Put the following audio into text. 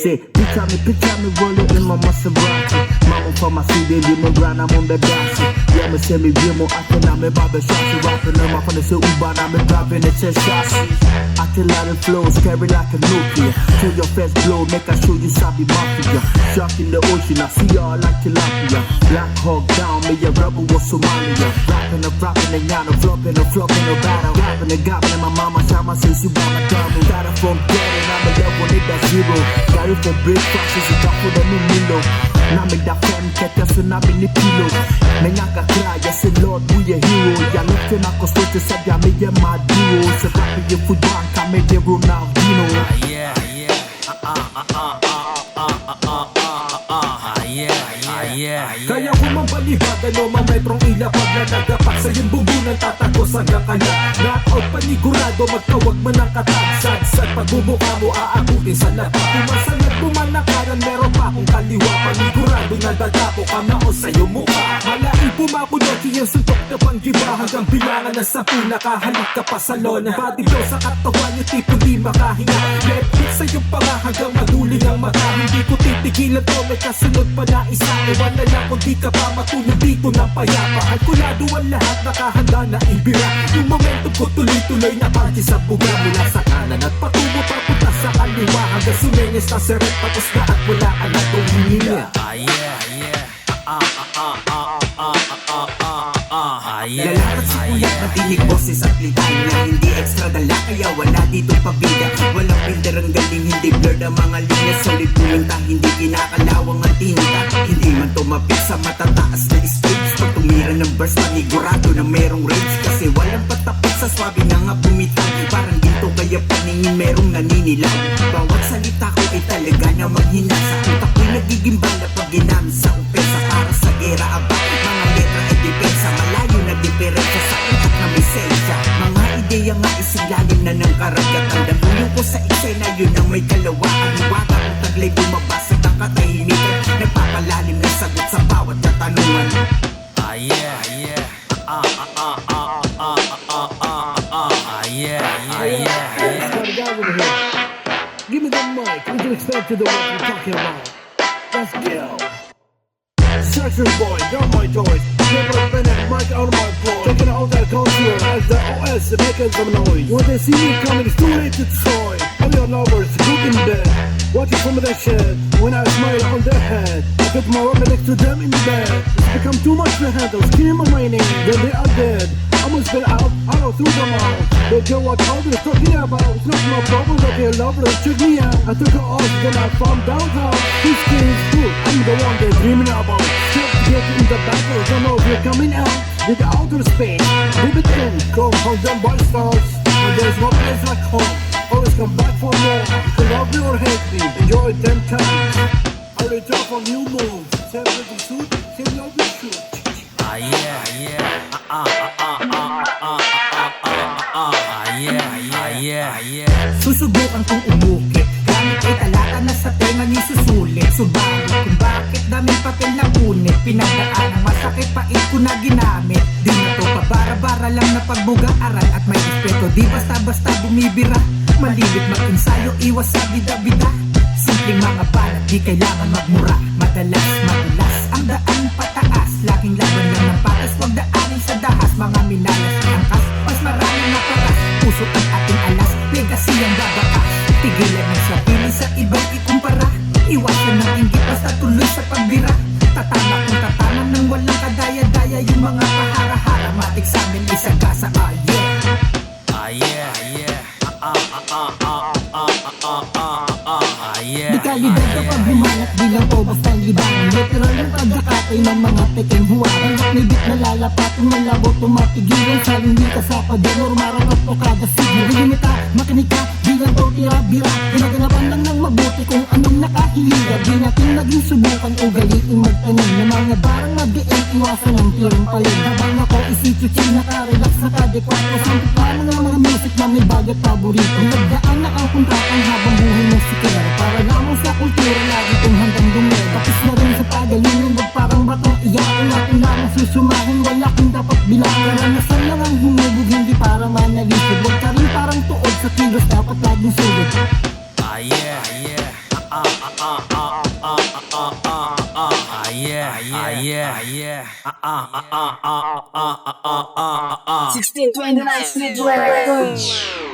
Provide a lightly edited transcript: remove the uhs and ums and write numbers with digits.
Say, picture me rolling in my Maserati. Mama for my CD, di mo grind, I'm on the dasi. Yeah, me say me game, ate na me barbershop. Rapping on my phone, say Uber, na me driving it to chassis. I tell all the flows, carry like a Nokia. Till your first blow, make I show you Sabi Mafia. Shark in the ocean, I see y'all like tilapia. Black Hawk down, me a rebel was Somalia. Rapping and yana, flopping a battle. Rapping and gobbling, my mama shama says you got my diamond. Got it from dead and I'm a level, need that zero. Got it from breakfast, is it up for the Milo. Nami da fem, keta tsunami ni pilo. Menyaka cry, yes Lord, we a hero. Ya left in a costote, sabia me ye my duo. Se rapi ye football, kame de Ronaldinho. Yeah. Kaya kung mambalihan, ano man metrong ilapag na nagapak sa iyong bumbunan, tatagos hanggang kanya. Knockout panigurado, magtawag man ang katagsan. Sa pagbubuka mo, aabutin sa lapat. Kumasalat bumanakaran, meron pa akong kaliwa. Panigurado na dadapo ka na o sa'yo mukha. Malaing pumapunod, yung suntok na panggiba. Hanggang bilangan na sa pinakahalik ka pa sa lona. Body blow sa katawan, yung tipo di makahinga. Left hit sa iyong panga, hanggang maduling ang mata. Hindi ko titigilan to, may kasunod pa na isa. Ewan na lang kung di ka pa matulog dito ng payapa. Kalkulado ang lahat, nakahanda na ibira. Yung momentum ko tuloy-tuloy na party sa buga. Mula sa kanan at patungo papunta sa kaliwa. Hanggang sumenyes na seret, patos na at wala ka na tumingin. Lalakat si kuya, matinig boses at litanya. Hindi extra dala, kaya wala dito pabida. Walang filter, ang galing, hindi blurred ang mga linya. Solid pumunta, hindi kinakalawang ang tinta. Hindi man tumapit sa matataas na stage. Pag tumira ng verse, panigurado na merong rage. Kasi walang patapos sa swabe na nga bumitaw. Parang ginto kaya paningin merong naninilaw. Bawat salita ko ay talaga na maghinasa. Utak ko'y nagiging bala pag ginamit sa upesa. Para sa gera aba, mga letra ay depensa. Malayo na diferensya sa utak na misensya. Mga ideya nga isilalim na ng karagatan. Damulong ko sa eksena, yun ang may kalawaan. Iwata kong taglay bumabasag ang katahimikan. Nagpapalalim na sagot sa bawat katanungan. Give me the mic, we can expect to do what we're talking about. Let's go. Searching boy, you're my toys. Never been a mic on my floor. Checking out that culture as the OS making some noise. When they see me coming, it's too late to destroy. All your lovers, cooking dead. Watching some of that shit. When I smile on their head, I put my rubber next to them in the bed. It's become too much to handle. Screaming my name, then they are dead. I must spit out, I don't through them out. They care what others talking about. It's not my problem that their lovers check me out. I took her off, then I from downtown. These kids, too, I'm the one they're dreaming about. Still get in the battle, don't know if you're coming out. With the outer space, leave it in. Go home, them boy stars. And there's no place like home. Always come back for more. You can love me or hate me, enjoy them times. I return for new moves. Same with the suit, same love the shoot. Susubukan kong umukit. Gamit ay talata na sa tenga ni susulit. Subalit kung bakit daming papel na punit. Pinagdaan ang masakit pait ko na ginamit. Di na to pabara-bara lang na pagbuga-aral. At may respeto di basta-basta bumibira. Malilit mag-ensayo, iwas sa bida-bida. Simpleng mga banat, di kailangan magmura. Madalas, madulas, ang daan pataas. Laking laban lang ng patas, wag daanin sa dahas. Mga minalas, angkas, mas maraming naparas. Puso ang ating alas, legacy ang babakas. Tigilan ng sarili sa ibang ikumpara. Iwasan ng inggit, basta tuloy sa pagbira. Tatama kung tatama ng walang kadaya-daya. Yung mga pahara-hara, matik sa amin isang kasa. Di kalidad kapag humanap bilang o basta libangan. Literal yung pagkakatay ng mga peking huwaran. At may bit na lalapatong malabo tumatigilan. Sa hindi ka sa padenor, marangat o kada signal. Dilimita, makinig ka, bilang o tira-bira. Pinaganapan lang ng mabuti kung anong nakahiliga. Di natin naging subukan o galitin magtanim. Na mga barang mag-ieng iwasan ng tirang palin. Habang ako isituchi, nakarelax na kadekwato. Sampit pa ng mga music na may bagat paborito. Nagdaan na ang puntatan habang buhay mo si Kera. Para lamang sa kultura, lagi kong handang dumero. Tapos na rin sa pagalingan, wag parang batong iyakin. Natin lamang susumahin, wala kang dapat bilangan. Karanasan lang ang humubog, hindi para manalisod. Wag ka rin parang tuod sa kilos, dapat laging sulod. 1629 Street Records.